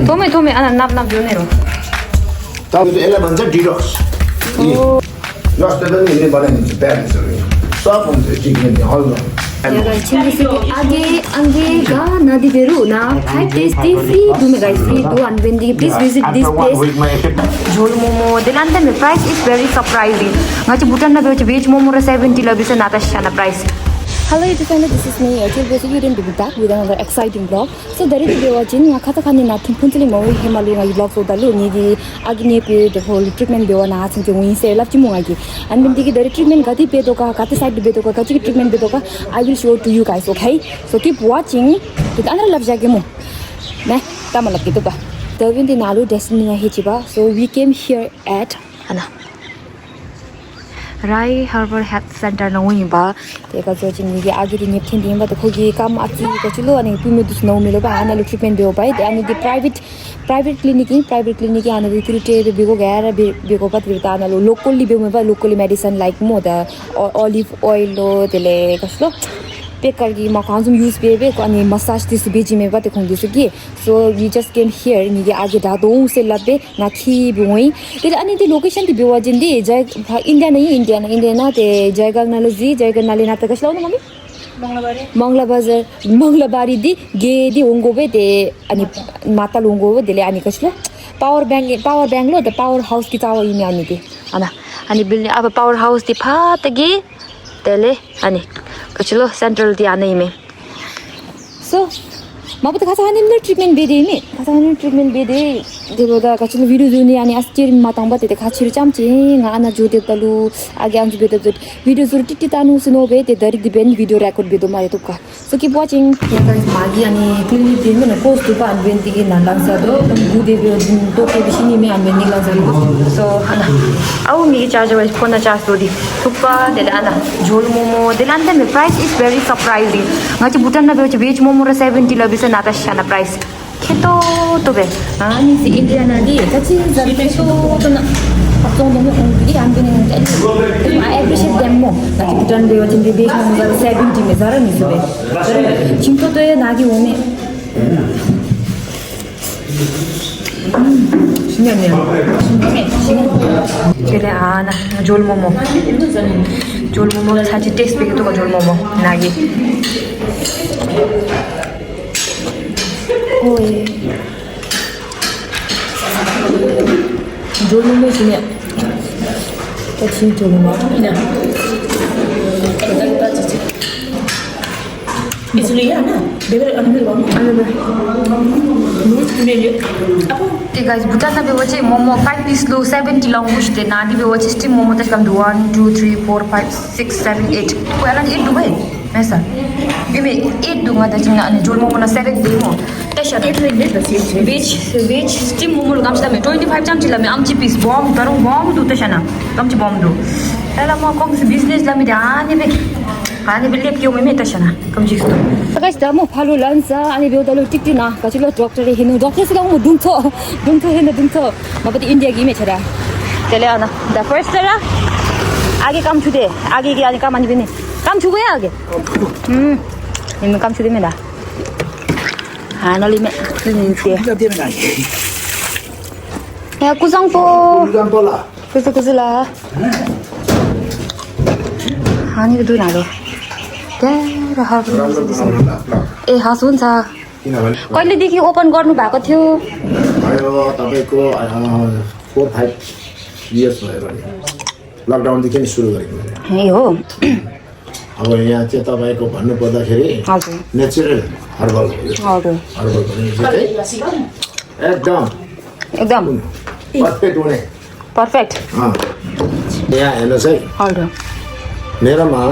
थोमै नाप जोनेर तपाईँको यसलाई भन्छ डिडक्स जस्तो पनि यसले बनाइदिन्छ प्यारेन्ट्सहरू सब हुन्छ ट्रिटमेन्ट हलमा Angega Nadi Veruna, 5 days free, do me guys free to and when the please visit this place. Jol Momo, the London price is very surprising. Much Bhutan veg momo 70 labis and Natashana price. Hello YouTube, this is me. I will you didn't be back with another exciting vlog. So there is a watching Katakani nothing puntly more Himalaya vlog for the Luni, Agni the whole treatment they want asking to win say love Chimagi. And when the treatment Gati Petoka, Kataside Betoka, Kati treatment Betoka, I will show to you guys, okay? So keep watching with another love Jagamo. Nah, Tamalakituba. The wind in Alu Destiny Hichiba. So we came here at Anna. Rai Harbor Health Center na wing ba teka jo jing gi agi ni thin dim ba to khogi kam ati ko chulo ani pimi dus no milo ba ana treatment be ba de ani the private clinic ana the treated be go gara be go pat be ta ana locally be ba locally medicine like mo the olive oil lo dele kaslo pekargi ma consum use be ani massage this beji me ba te khong dis gi so we just came here ni gi agi da dong se labe na khi boi te ani the location the bewa jin di jai india na te jaigal naloji jaigal nali na ta kaslo no mami Mangla Bazar di ge di ongo be de ani mata longo dele ani kaslo power bank lo the power house ki tawa ini ani de ana ani building aba power house di pha ta gi tele ani kaslo central di ana ime so माबत खासा हानिम treatment बेदे नि खासा हानिम treatment बेदे देबोदा कचलो video जुनि अनि अस्तिर मातांग बते खाछिर चामचे गाना जोते तलु आगे आंजु बेदे video जुर टिटि तानु सुनो बे ते दरि दिबेन भिडियो रेकर्ड बेदो मारे तुका सो कीप वाचिंग गाइस मागी अनि क्लिनिक दिन न पोस्ट टु पान बेन दिगे ना लांसा दो गुदे बे तो के बिसिनि मे आन बेन लांसा सो हाना आउ मी चार्ज वाइस फोन चार्ज दोदि तुका देला आना झोल मोमो देलान्ते मे price is very surprising ngachi Bhutan na veg momo ra 70 labis Natashana price keto to be ani si India na di kachi zari peso to na atong mo onggi an bin I appreciate them mo ngachi Bhutan be wajin be veg momo ra 70 me zara ni sobe chinto to ye nagi ome 신년이야. 그래 아나 졸모모. 졸모모 사실 텍스트가 또 졸모모 나기. 오이. 졸모모 중에 같이 졸모모. 그냥. Hey guys, Bhutan na bewa chai momo 5 piece lo 70 long mush de nadi bewa chai steam momo ta kam 1 2 3 4 5 6 7 8 ko alan 8 du bhai aisa ime 8 du ma ta china ani jol momo na 7 de mo ta sha 8 like this veg steam momo lo kam sta me 25 cham chila me amchi piece bomb du ta shana kam chi bomb du ela mo kom business la me ani be ani believe kyo me ta shana kam ji sto guys da mo phalo lansa ani be da lo tikti na ka chilo doctor re hinu doctor se mo dungtho mabati india gi me chara tele ana the first tera आगे काम छुदे आगे के आगे काम आनी बने काम छुगो या आगे इनमें काम छुदे में दा हाँ नली में नीचे या कुसंगपो कुसला हाँ नहीं दूर ना लो क्या रहा ए हास हुन्छ कहिले देखि ओपन गर्नु भएको थियो भयो तपाईको 4-5 इयर्स भयो लकडाउन देखि नै सुरु गरेको ए हो अब यहाँ चाहिँ तपाईको भन्नु पर्दाखेरि हजुर नेचुरल हर्बल हजुर हर्बल भने एकदम परफेक्ट हुने परफेक्ट यहाँ हेर्नुहोस् है हजुर मेरोमा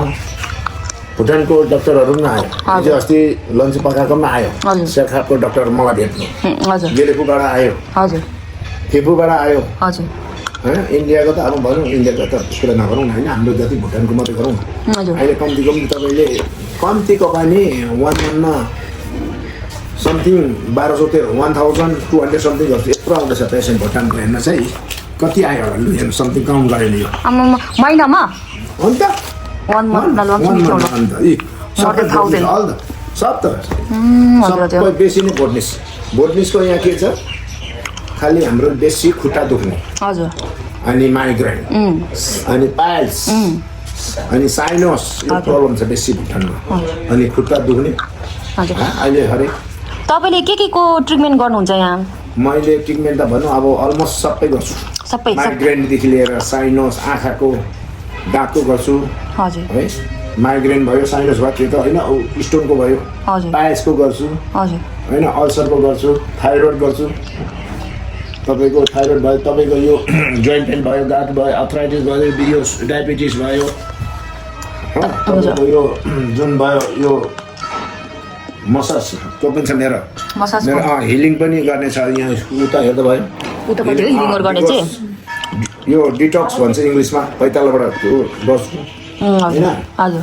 भुटानको डक्टरहरू पनि आयो हिजो अस्ति लन्च पकाएको पनि आयो शेर्खाको डक्टर मलाई भेट्नु हजुर गेलेपुबाट आयो हजुर थिम्पूबाट आयो हजुर हैन इन्डियाको त अब भनौँ इन्डियाको त कुरा नगरौँ हैन हाम्रो जति भुटानको मात्रै गरौँ अहिले कम्ती तपाईँले कम्तीको पनि 1 मन्थमा समथिङ 1200 समथिङ गर्छ यत्रो आउँदैछ पेसेन्ट भुटानको हेर्नुहोस् है कति आयो होला लु हेर्नु समथिङ काउन्ट गरेर लियो महिनामा अन्त 1 मन्थ सब त बेसी नै भोट्नेस बोटनिसको यहाँ के छ खालि हाम्रो बेसी खुट्टा दुख्ने हजुर अनि माइग्रेन अनि पाइल्स अनि साइनस यो प्रब्लम छ बेसी भुटानमा अनि खुट्टा दुख्ने हजुर अहिले हरेक तपाईँले के को ट्रिटमेन्ट गर्नुहुन्छ यहाँ मैले ट्रिटमेन्ट त भनौँ अब अलमोस्ट सबै गर्छु सबै माइग्रेनदेखि लिएर साइनस आँखाको दाँतको गर्छु हजुर है माइग्रेन भयो साइनस भयो त्यो त होइन स्टोनको भयो हजुर पाइल्सको गर्छु हजुर होइन अल्सरको गर्छु थाइरोइड गर्छु तपाईँको थाइरोइड भयो तपाईँको यो जोइन्ट पेन भयो गाँठ भयो अर्थराइटिस भयो यो डायबिटिस भयो हो तपाईँको यो जुन भयो यो मसाज त्यो पनि छ मेरो हिलिङ पनि गर्ने छ यहाँ उता हेर्दा भयो उतापट्टि हिलिङहरू गर्ने चाहिँ यो डिटक्स भन्छ इङ्ग्लिसमा पैतालाबाट त्यो गर्छु होइन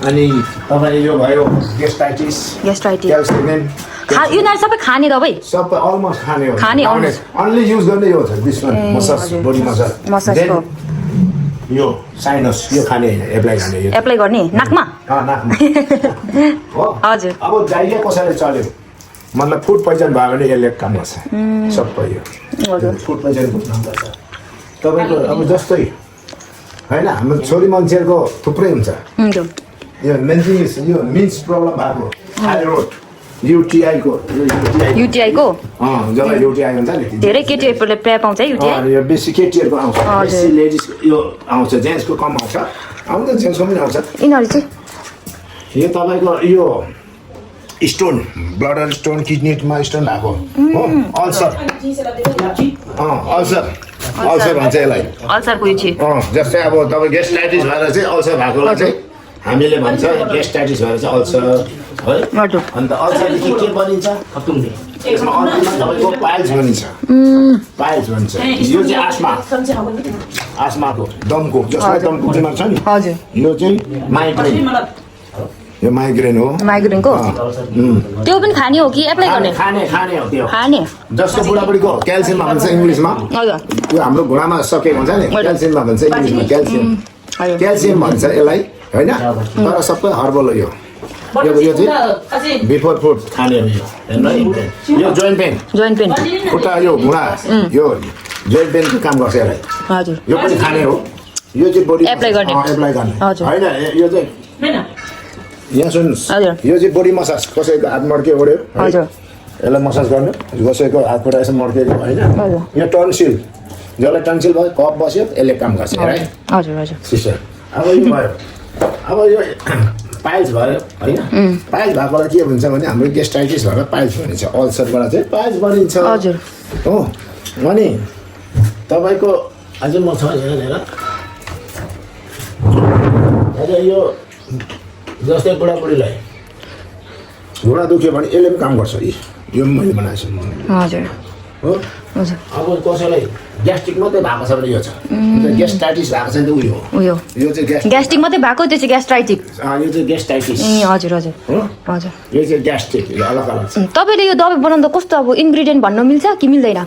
अनि तपाईँले यो भयो गेस्टाइटिस क्याल्सियम यिनीहरू सबै खाने दबाई सबै अलमोस्ट खाने हो खाने अन्ली युज गर्ने यो छ बिचमा मसाज बडी मसाजको यो साइनस यो खाने होइन एप्लाई गर्ने नाकमा नाकमा हो हजुर अब डाइरिया कसैले चल्यो मतलब फुड पोइजन भयो भने यसले काम गर्छ सबै यो फुड पोइजनको काम गर्छ तपाईँको अब जस्तै होइन हाम्रो छोरी मान्छेहरूको थुप्रै हुन्छ यो मेन्सिस यो मिन्स प्रब्लम भएको थाइरोइड युटिआईको जसलाई युटिआई हुन्छ नि धेरै केटीहरूले प्राय पाउँछ युटिआई यो बेसी केटीहरूको आउँछ बेसी लेडिज यो आउँछ जेन्ट्सको कम आउँछ जेन्ट्सको पनि आउँछ यिनीहरू चाहिँ यो तपाईँको यो स्टोन ब्लडर स्टोन किडनीमा स्टोन भएको हो अल्सर अल्सर भन्छ यसलाई अल्सरको यो चाहिँ जस्तै अब तपाईँ गेस्टाइटिस भएर चाहिँ अल्सर भएकोलाई चाहिँ हामीले भन्छ गेस्टाइटिस भएर चाहिँ अल्सर है अन्त अल्सरदेखि के बनिन्छ त्यसमा तपाईँको पाइल्स बनिन्छ पाइल्स भन्छ यो चाहिँ आस्माको दमको जसलाई दमको बिमार छ नि यो चाहिँ माइग्रेन यो माइग्रेन हो माइग्रेनको त्यो पनि खाने हो कि एप्लाई गर्ने खाने हो त्यो खाने जस्तो बुढाबुढीको क्याल्सियम भन्छ इङ्ग्लिसमा त्यो हाम्रो घुँडामा सकेको हुन्छ नि क्याल्सियममा भन्छ इङ्ग्लिसमा क्याल्सियम भन्छ यसलाई होइन तर सबै हर्बल हो यो चाहिँ बिफोर फुड खाने हो यो जोइन्ट पेन खुट्टा यो घुँडा यो जोइन्ट पेनको काम गर्छ यसलाई हजुर यो पनि खाने हो यो चाहिँ बडी एप्लाई गर्ने होइन यो चाहिँ यहाँ सुन्नुहोस् यो चाहिँ बडी मसाज कसैको हात मर्के ओढ्यो यसलाई मसाज गर्नु कसैको हात खुट्टा यसो मर्केको होइन यो टन्सिल जसलाई टन्सिल भयो कफ बस्यो यसले काम गर्छ है सिस्टर अब यो भयो अब यो पाइल्स भयो होइन पाइल्स भएकोलाई के हुन्छ भने हाम्रो गेस्टाइटिस भएर पाइल्स बनिन्छ अल्सरबाट चाहिँ पाइल्स बनिन्छ हो अनि तपाईँको अझै म छ हेर यो जस्तै बुढाबुढीलाई घुँडा दुख्यो भने यसले पनि काम गर्छ यो पनि मैले बनाएको छु हो अब कसैलाई ग्यास्ट्रिक मात्रै भएको छ भने यो छ गेस्टाइटिस भएको छ नि त उयो यो चाहिँ ग्यास्ट्रिक मात्रै भएको त्यो चाहिँ ग्यास्ट्राइटिक यो चाहिँ गेस्टाइटिस हजुर यो चाहिँ ग्यास्ट्रिक अलग अलग छ तपाईँले यो दबाई बनाउँदा कस्तो अब इन्ग्रिडियन्ट भन्न मिल्छ कि मिल्दैन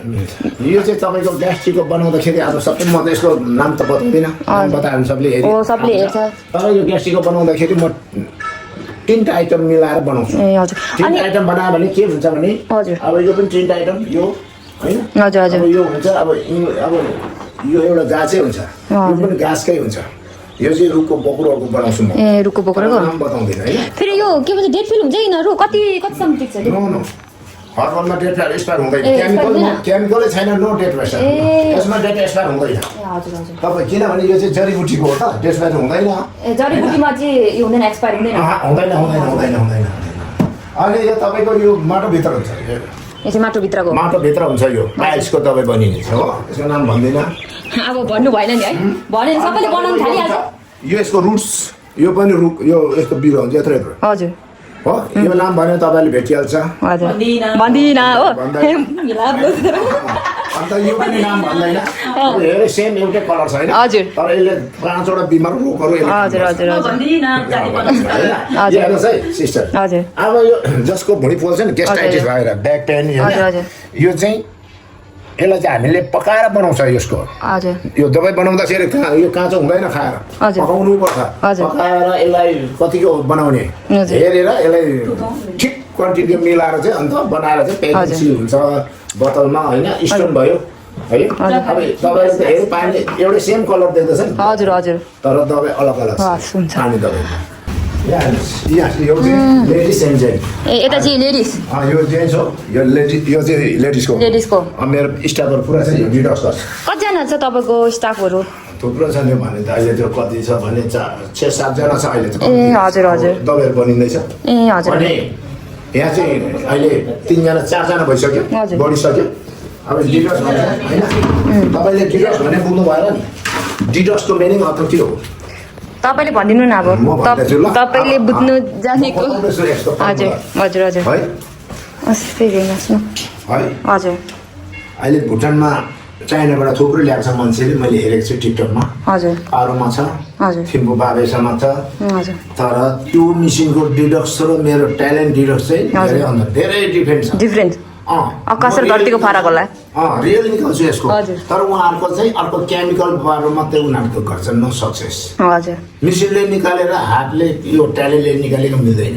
यो चाहिँ तपाईँको ग्यास्ट्रिकको बनाउँदाखेरि अब सबै म त यसको नाम त बताउँदिनँ बतायो भने सबले हेर्छ तर यो ग्यास्ट्रिकको बनाउँदाखेरि म 3टा आइटम मिलाएर बनाउँछु 3टा आइटम बनायो भने के हुन्छ भने अब यो पनि 3टा आइटम यो होइन अब यो हुन्छ अब यो एउटा गाछै हुन्छ यो पनि घाँसकै हुन्छ यो चाहिँ रुखको बोक्रोको बनाउँछु म रुखको बोक्रोको नाम बताउँदिनँ होइन फेरि यो के भन्छ डेट फिल हुन्छ यिनीहरू कतिसम्म टिक्छ नो हर्बलमा डेट एक्सपायर हुँदैन केमिकलै छैन नो डेट एक्सपायर यसमा डेट एक्सपायर हुँदैन तपाईँ किनभने यो चाहिँ जडीबुटीको हो त डेट एक्सपायर हुँदैन जडीबुटीमा चाहिँ यो हुँदैन एक्सपायर हुँदैन अनि यो तपाईँको यो माटोभित्र हुन्छ यो चाहिँ माटोभित्र हुन्छ यो पाइल्सको दबाई बनिनेछ हो यसको नाम भन्दिनँ अब भन्नु भएन नि है भने सबैले बनाउनु थालिहाल्छ यो यसको रुट्स यो पनि रुख यो यसको बिरुवा हुन्छ यत्रो हजुर हो यो नाम भन्यो तपाईँले भेटिहाल्छ भन्दिनँ हो अन्त यो पनि नाम भन्दैन हेरे सेम एउटै कलर छ होइन तर यसले 5वटा बिमार रोगहरू हेर्नुहोस् है सिस्टर अब यो जसको भुँडी पोल्छ नि गेस्टाइटिस भएर ब्याक पेन यो चाहिँ यसलाई चाहिँ हामीले पकाएर बनाउँछ यसको यो दबाई बनाउँदाखेरि यो काँचो हुँदैन खाएर पकाउनु पर्छ पकाएर यसलाई कतिको बनाउने हेरेर यसलाई ठिक क्वान्टिटी मिलाएर चाहिँ अन्त बनाएर चाहिँ प्याकिङ सिल हुन्छ बोतलमा होइन स्टोन भयो है अब दबाई त हेर्नु पानी एउटै सेम कलर देख्दैछ नि हजुर हजुर तर दबाई अलग अलग हुन्छ पानी दबाई यहाँ यो चाहिँ लेडिस एन्ड जेन्ट्स ए यता चाहिँ लेडिज यो जेन्ट्स हो यो चाहिँ लेडिसको मेरो स्टाफहरू पुरा छ यो डिटक्स गर्छ कतिजना छ तपाईँको स्टाफहरू थुप्रो छ नि भने त अहिले त्यो कति छ भने 6-7 जना छ अहिले ए हजुर हजुर दबाईहरू बनिँदैछ ए हजुर अनि यहाँ चाहिँ अहिले 3 जना 4 जना भइसक्यो बढिसक्यो अब डिटक्स होइन तपाईँले डिटक्स भने बुझ्नु भएन नि डिटक्सको मिनिङ अर्थ के हो तपाईँले भनिदिनु न अब तपाईँले बुझ्नु जानेको हजुर हजुर हजुर है है हजुर अहिले भुटानमा चाइनाबाट थुप्रो ल्याएको छ मान्छेले मैले हेरेको छु टिकटकमा हजुर पारोमा छ हजुर थिम्पू बाबेसम्म छ हजुर तर त्यो मिसिनको डिडक्स र मेरो ट्यालेन्ट डिडक्स चाहिँ धेरै डिफ्रेन्ट आकाश र धरतीको फरक होला रियल निकाल्छु यसको तर उहाँहरूको चाहिँ अर्को केमिकलबाट मात्रै उनीहरूको गर्छन् न सक्सेस हजुर मिसिनले निकालेर हातले यो ट्यालेन्टले निकालेको मिल्दैन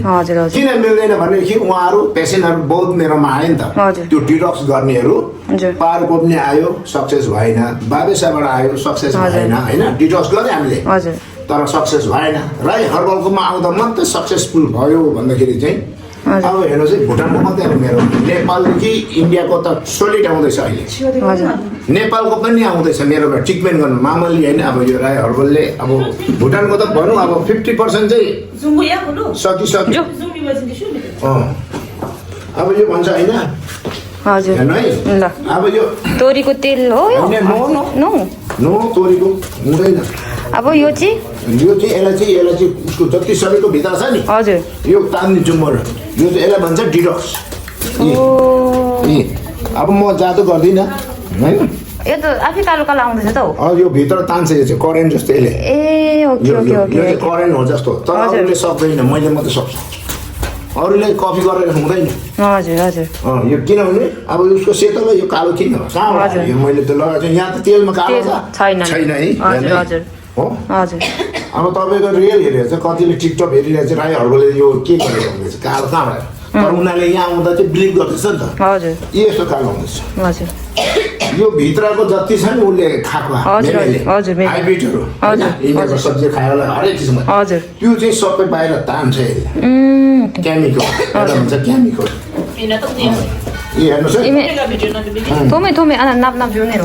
किन मिल्दैन भनेदेखि उहाँहरू पेसेन्टहरू बहुत मेरोमा आयो नि त त्यो डिडक्स गर्नेहरू पावरको पनि आयो सक्सेस भएन बाबेसाबाट आयो सक्सेस भएन होइन डिडक्स गऱ्यो हामीले तर सक्सेस भएन राई हर्बलकोमा आउँदा मात्रै सक्सेसफुल भयो भन्दाखेरि चाहिँ अब हेर्नु चाहिँ भुटानको मात्रै मेरो नेपालदेखि इन्डियाको त सोलिड आउँदैछ अहिले नेपालको पनि आउँदैछ मेरोबाट ट्रिटमेन्ट गर्नु मामूली होइन अब यो राई हर्बलले अब भुटानको त भनौँ अब 50% चाहिँ सकिसक्यो अब यो भन्छ होइन हजुर हेर्नु है अब यो तोरीको तेल हो नो तोरीको हुँदैन अब यो चाहिँ यसलाई चाहिँ उसको जति सबैको भित्र छ नि हजुर यो तान्दिन्छु म यो चाहिँ यसलाई भन्छ डिडक्स अब म जादु गर्दिनँ होइन यो त आफै कालो कालो आउँदैछ त हो यो भित्र तान्छ यो चाहिँ करेन्ट जस्तो यसले ए ओके ओके ओके करेन्ट हो जस्तो तर अरूले सक्दैन मैले मात्रै सक्छु अरूले कपी गरेर हुँदैन हजुर हजुर यो किनभने अब उसको सेतोलाई यो कालो किन हो कहाँबाट यो मैले त लगाएको छु यहाँ त तेलमा कालो छैन है हो हजुर अब तपाईँको रियल हेरेर चाहिँ कतिले टिकटक हेरिरहेको चाहिँ राईहरूले यो के गरेर हुँदैछ कालो कहाँबाट तर उनीहरूले यहाँ आउँदा चाहिँ बिलिभ गर्दैछ नि त हजुर यस्तो कालो हुँदैछ हजुर यो भित्रको जति छ नि उसले खाएको हाइब्रिडहरू इन्डियाको सब्जी खाएर हरेक चिजमा हजुर त्यो चाहिँ सबै बाहिर तान्छ केमिकल एउटा हुन्छ केमिकल हेर्नुहोस् है थोमै नाप जुनेर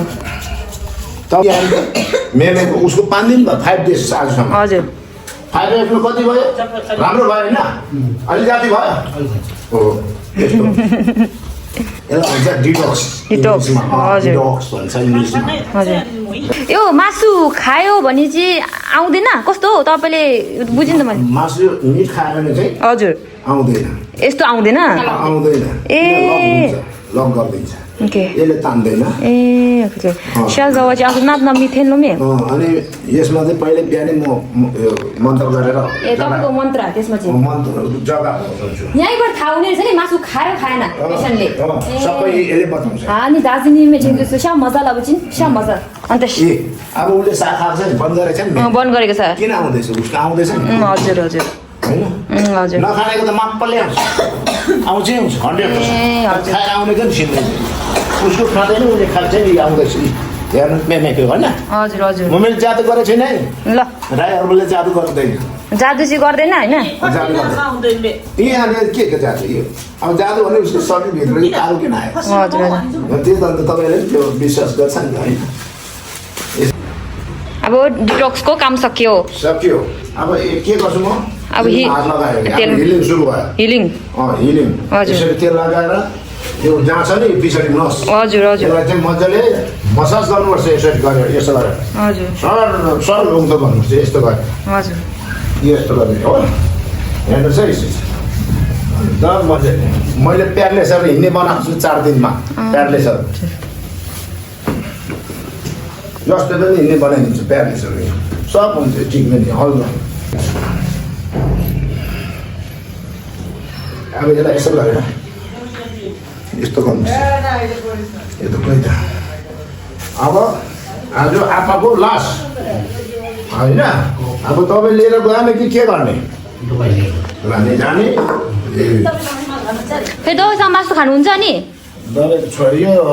मेमेको उसको 5 दिन भयो 5 डेज आजसम्म हजुर 5 डेजमा कति भयो राम्रो भयो होइन अलि जाति भयो हो यसलाई भन्छ डिटक्स भन्छ इङ्ग्लिसमा यो मासु खायो भने चाहिँ आउँदैन कस्तो हो तपाईँले बुझिन् त मैले मासु मिट खायो भने चाहिँ हजुर आउँदैन यस्तो आउँदैन ए लक गरिदिन्छ यसले तान्दैन ए ओके स्यालजावा चाहिँ आफू नाप्न मिथेन लो अनि यसमा चाहिँ पहिले बिहानै म मन्त्र गरेर ए तपाईँको मन्त्र त्यसमा चाहिँ मन्त्र जग्गा यहीँबाट थाहा हुने रहेछ नि मासु खाएर खाएन पेसेन्टले सबै यसले बताउँछ अनि दार्जिलिङ में चाहिँ त्यसो श्याम मजा अब चाहिँ श्याम मजा अन्त अब उसले साखा चाहिँ बन्द गरेको छ नि बन्द गरेको छ किन आउँदैछ उसको आउँदैछ नि हजुर हजुर हजुर नखानेको त माप्पले आउँछ 100% खाएर आउने क्या सिन्दैन उसको खाँदैन उसले खान्छ नि आउँदैछ हेर्नु मेमेको होइन हजुर हजुर म मैले जादु गरेको छैन है ल राईहरूले जादु गर्दैन जादु चाहिँ गर्दैन होइन यहाँनिर के जादु यो अब जादु भने उसको शरीरभित्र कालो किन आयो हजुर हजुर त्यो त तपाईँले त्यो विश्वास गर्छ नि होइन अब डिटक्सको काम सक्यो अब के गर्छु म अब हिलिङ सुरु भयो हिलिङ यसरी तेल लगाएर त्यो जहाँ छ नि पछाडि नस हजुर हजुर यसलाई चाहिँ मजाले मसाज गर्नुपर्छ यसरी गरेर यसो गरेर हजुर सरल रुङ त भन्नुपर्छ यस्तो गरेर हजुर यस्तो गर्ने हो हेर्नुहोस् है मजाले मैले प्यारलेसहरू हिँड्ने बनाएको छु 4 दिनमा प्यारलेसहरू जस्तो पनि हिँड्ने बनाइदिन्छु प्यारलेसहरू सब हुन्छ ट्रिटमेन्ट हल्का अब यसलाई यसो गरेर यस्तो गर्नुहोस् यो त कोही त अब आज आपाको लास होइन अब तपाईँ लिएर गएन कि के गर्ने लाने जाने फेरि दबाईसँग मासु खानुहुन्छ नि दबाई छोड्यो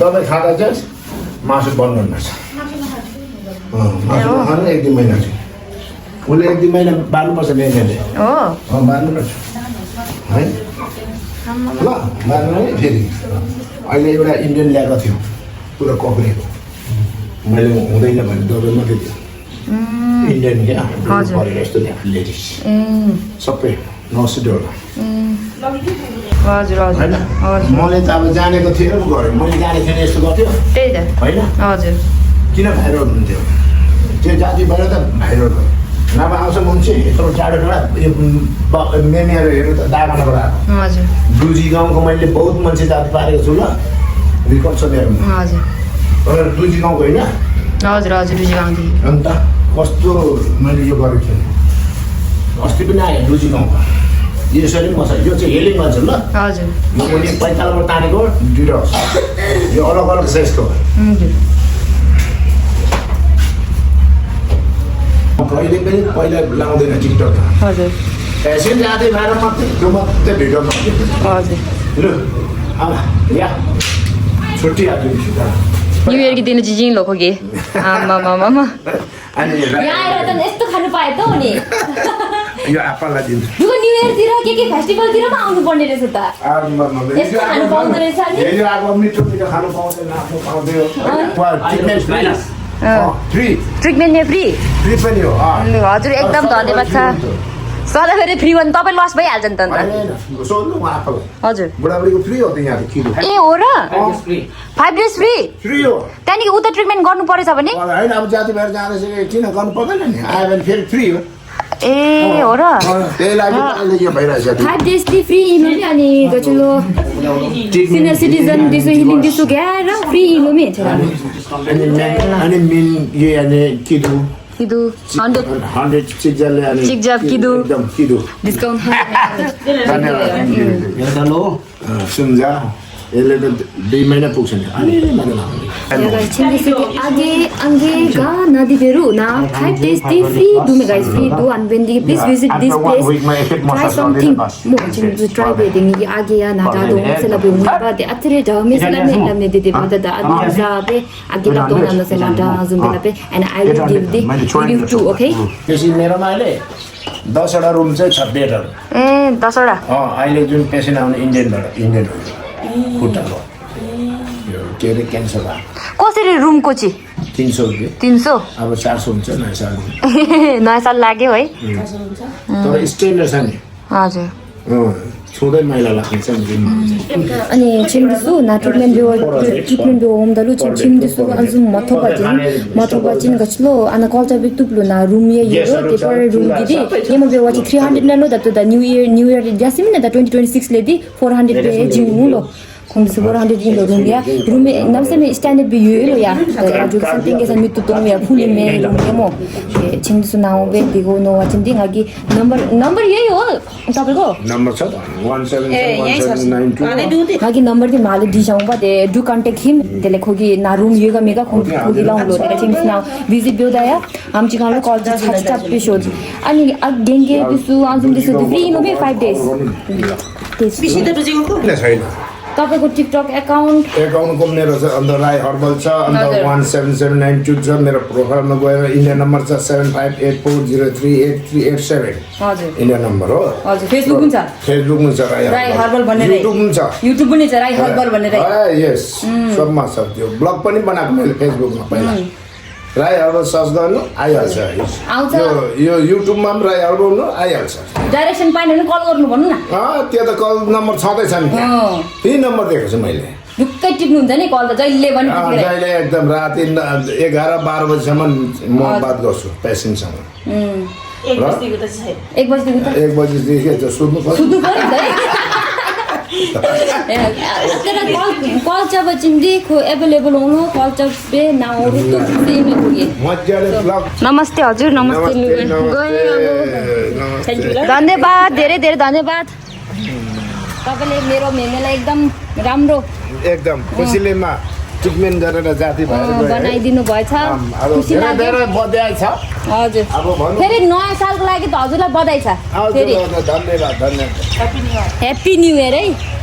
दबाई खाँदा चाहिँ मासु बन्द गर्नुपर्छ मासु खानु 1-2 महिना चाहिँ उसले 1-2 महिना बार्नुपर्छ मेनेले हो बार्नुपर्छ है ल बार्नु है फेरि अहिले एउटा इन्डियन ल्याएको थियो पुरा कक्रेको मैले हुँदैन भने दबाई मात्रै दियो इन्डियन क्या परेर यस्तो ल्याएको लेडिज सबै $900 हजुर हजुर मैले त अब जानेको थिएन पो गरेँ मैले जानेको थिएन यस्तो गर्थ्यो त्यही त होइन हजुर किन भाइरल हुन्थ्यो त्यो जातिबाट त भाइरल भयो नभए आउँछ मान्छे यत्रो टाढोबाट यो मेमेहरू हेर्नु त दागानबाट आएको हजुर दुजी गाउँको मैले बहुत मान्छे जाति पारेको छु ल रिकर्ड छ मेरो हजुर तर दुजी गाउँको होइन हजुर हजुर दुजी गाउँदेखि अन्त कस्तो मैले यो गरेको थिएँ अस्ति पनि आएँ दुजी गाउँको यसरी पनि बस्छ यो चाहिँ हेलिङ भन्छ ल हजुर म पनि 45बाट तानेको 2 यो अलग अलग साइजको कहिले पनि पहिला लाउँदैन टिकटक हजुर फेसन जाँदै भएर मात्रै त्यो मात्रै भिडियो मात्रै हजुर लु या छुट्टी आज न्यु इयर कि दिन जिजिङ लो खोगे आमा मामा अनि यहाँ आएर त यस्तो खानु पाए त नि यो एप्पललाई दिन्छु यो न्यु इयरतिर के फेस्टिभलतिर पनि आउनु पर्ने रहेछ त यस्तो खानु पाउँदो रहेछ नि यो अब मिठो मिठो खानु पाउँदैन आफ्नो पाउँदैन फ्री ट्रिटमेन्ट ने फ्री पनि हो हजुर एकदम धन्यवाद छ सधैँभरि फ्री भने तपाईँ लस भइहाल्छ नि त अन्त सोध्नु एप्पल हजुर बुढाबुढीको फ्री हो त यहाँ किलो ए हो र 5 डेज फ्री फ्री हो त्यहाँदेखि उता ट्रिटमेन्ट गर्नु परेछ भने होइन अब जाति भएर जाँदैछ किन गर्नु पर्दैन नि आयो भने फेरि फ्री हो ए हो र त्यही लागि अहिले यो भइरहेछ 5 डेज फ्री इमेल अनि गचलो सिनियर सिटिजन दिसो हिलिङ दिसो ग्यार फ्री इमेल में अनि मिन ये अनि किदु 100 चिकजाले अनि चिकजाब किदु एकदम किदु डिस्काउन्ट हेलो सुनजा यसले त 2 महिना पुग्छ नि आगे गा नदी पेरू ना 5 days free do me guys free do and when you please visit this place try something mo to try wedding ये आगे या ना दादो से लबे मुझे बात है अतरे जाओ मैं से लमने दे बात दा आगे जाबे आगे ला तो ना से ला दा zoom pay and I will give the review too okay त्यसै मेरोमा अहिले 10 वटा रुम चाहिँ छ बेडहरु ए 10 वटा अहिले जुन पेसेन्ट आउने इन्डियन खुट्टाको यो के अरे क्यान्सर भएको कसरी रुमको चाहिँ 300 रुपियाँ 300 अब 400 हुन्छ नयाँ साल नयाँ साल लाग्यो है तर स्ट्यान्डर्ड छ नि हजुर छुँदै मैला लाग्ने छ नि अनि छिम्दिसु ना ट्रिटमेन्ट बियो होमदलु छिम्दिसु अजु मथोबा चिन गछलो ana culture bit tuplu na room ye yo te par room gidi yemo be wachi 300 na no that the new year jasim na 2026 le di 400 be jimu lo kung se 400 in lo room nam se me standard be yo ya ju something ke samit to me phuli me yemo छिम्दिसु na be bigo no wachin ding agi number ye yo tapeko number छ 171792 हागी number they माले दिजाऊ बा they do contact हिम देले खोगी ना room येगा mega खोगी लाउन लो they things now visit बिउ दया हम चिगालो call छ छ episode अनि गेंगे दिसु आजुम दिसु फ्री नो बे 5 डेज पिसी त बुझेको छैन तपाईको टिकटक अकाउन्टको मेरो छ अन्त राई हर्बल छ अन्त 17792 छ मेरो प्रोफाइलमा गएर इन्डिया नम्बर छ 7584038387 हजुर इन्डिया नम्बर हो हजुर फेसबुक पनि छ राई हर्बल भन्ने युट्युब पनि छ राई हर्बल भन्ने यस सबमा छ त्यो ब्लग पनि बनाएको मैले फेसबुकमा पहिला राई हर्बल सर्च गर्नु आइहाल्छ यो युट्युबमा पनि राई हर्बल आइहाल्छ डाइरेक्सन पाइन भने कल गर्नु भन्नु न त्यो त कल नम्बर छँदै छ नि त्यही नम्बर दिएको छु मैले ढुक्कै टिप्नु हुन्छ नि कल त जहिले पनि जहिले एकदम राति 11-12 बजीसम्म म बात गर्छु पेसेन्टसँग 1 बजेदेखि सुत्नु पर्छ कल जब चिन्देखो एभाइलेबल हुनु कल जब बे नाउरु तो सेमै होगे नमस्ते हजुर नमस्ते धन्यवाद धेरै धन्यवाद तपाईले मेरो मेमेलाई एकदम राम्रो एकदम खुसीलेमा ट्रिटमेन्ट गरेर जाति भएर गयो है। बनाइदिनु भएछ अब खुसी धेरै लाग्यो धेरै बधाई छ हजुर अब भन्नु फेरि नयाँ सालको लागि त हजुरलाई बधाई छ हजुर फेरि धन्यवाद धन्यवाद ह्याप्पी न्यू इयर है